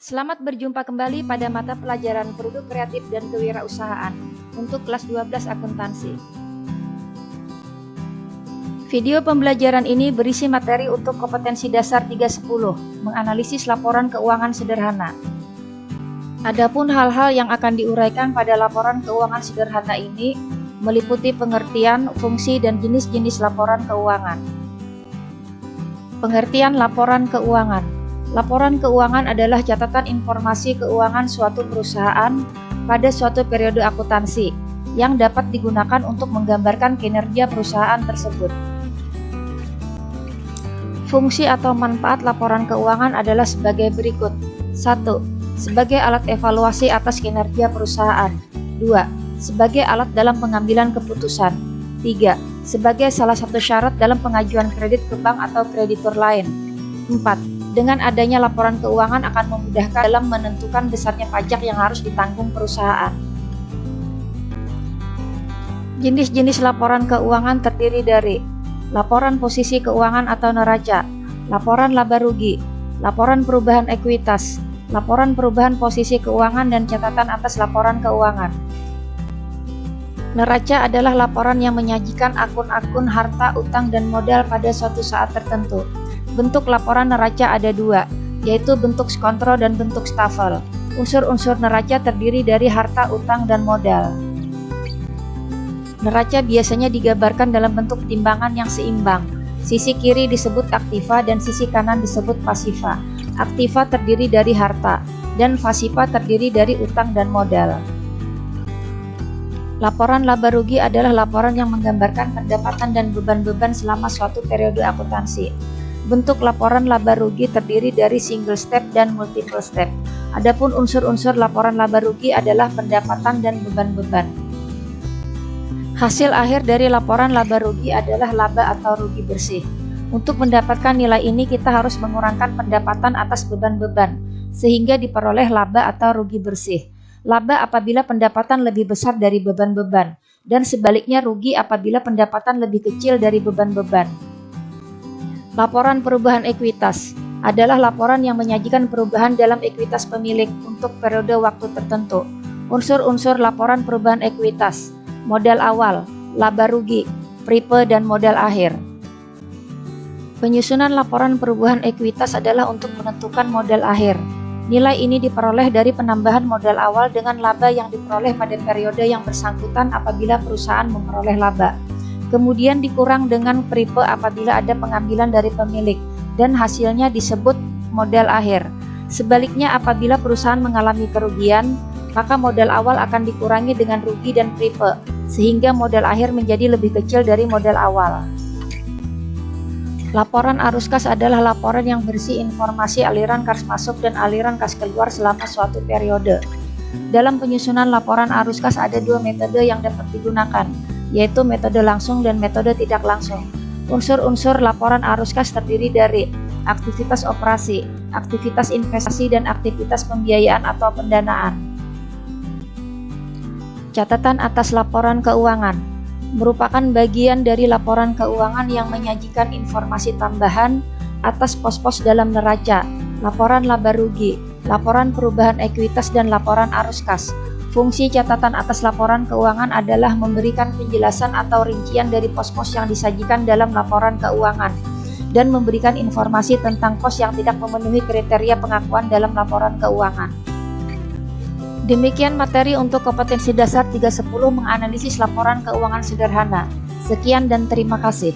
Selamat berjumpa kembali pada mata pelajaran Produk Kreatif dan Kewirausahaan untuk kelas 12 akuntansi. Video pembelajaran ini berisi materi untuk kompetensi dasar 310, menganalisis laporan keuangan sederhana. Adapun hal-hal yang akan diuraikan pada laporan keuangan sederhana ini meliputi pengertian, fungsi, dan jenis-jenis laporan keuangan. Pengertian laporan keuangan. Laporan keuangan adalah catatan informasi keuangan suatu perusahaan pada suatu periode akuntansi yang dapat digunakan untuk menggambarkan kinerja perusahaan tersebut. Fungsi atau manfaat laporan keuangan adalah sebagai berikut. 1. Sebagai alat evaluasi atas kinerja perusahaan. 2. Sebagai alat dalam pengambilan keputusan. 3. Sebagai salah satu syarat dalam pengajuan kredit ke bank atau kreditur lain. 4. Dengan adanya laporan keuangan akan memudahkan dalam menentukan besarnya pajak yang harus ditanggung perusahaan. Jenis-jenis laporan keuangan terdiri dari laporan posisi keuangan atau neraca, laporan laba rugi, laporan perubahan ekuitas, laporan perubahan posisi keuangan, dan catatan atas laporan keuangan. Neraca adalah laporan yang menyajikan akun-akun harta, utang, dan modal pada suatu saat tertentu. Bentuk laporan neraca ada dua, yaitu bentuk skontro dan bentuk stafel. Unsur-unsur neraca terdiri dari harta, utang, dan modal. Neraca biasanya digambarkan dalam bentuk timbangan yang seimbang. Sisi kiri disebut aktiva dan sisi kanan disebut pasiva. Aktiva terdiri dari harta, dan pasiva terdiri dari utang dan modal. Laporan laba rugi adalah laporan yang menggambarkan pendapatan dan beban-beban selama suatu periode akuntansi. Bentuk laporan laba rugi terdiri dari single step dan multiple step. Adapun unsur-unsur laporan laba rugi adalah pendapatan dan beban-beban. Hasil akhir dari laporan laba rugi adalah laba atau rugi bersih. Untuk mendapatkan nilai ini kita harus mengurangkan pendapatan atas beban-beban, sehingga diperoleh laba atau rugi bersih. Laba apabila pendapatan lebih besar dari beban-beban, dan sebaliknya rugi apabila pendapatan lebih kecil dari beban-beban. Laporan perubahan ekuitas adalah laporan yang menyajikan perubahan dalam ekuitas pemilik untuk periode waktu tertentu. Unsur-unsur laporan perubahan ekuitas: modal awal, laba rugi, pripe, dan modal akhir. Penyusunan laporan perubahan ekuitas adalah untuk menentukan modal akhir. Nilai ini diperoleh dari penambahan modal awal dengan laba yang diperoleh pada periode yang bersangkutan apabila perusahaan memperoleh laba. Kemudian dikurang dengan pripe apabila ada pengambilan dari pemilik, dan hasilnya disebut modal akhir. Sebaliknya, apabila perusahaan mengalami kerugian, maka modal awal akan dikurangi dengan rugi dan pripe, sehingga modal akhir menjadi lebih kecil dari modal awal. Laporan arus kas adalah laporan yang berisi informasi aliran kas masuk dan aliran kas keluar selama suatu periode. Dalam penyusunan laporan arus kas ada dua metode yang dapat digunakan, yaitu metode langsung dan metode tidak langsung. Unsur-unsur laporan arus kas terdiri dari aktivitas operasi, aktivitas investasi, dan aktivitas pembiayaan atau pendanaan. Catatan atas laporan keuangan merupakan bagian dari laporan keuangan yang menyajikan informasi tambahan atas pos-pos dalam neraca, laporan laba rugi, laporan perubahan ekuitas, dan laporan arus kas. Fungsi catatan atas laporan keuangan adalah memberikan penjelasan atau rincian dari pos-pos yang disajikan dalam laporan keuangan dan memberikan informasi tentang pos yang tidak memenuhi kriteria pengakuan dalam laporan keuangan. Demikian materi untuk kompetensi dasar 310 menganalisis laporan keuangan sederhana. Sekian dan terima kasih.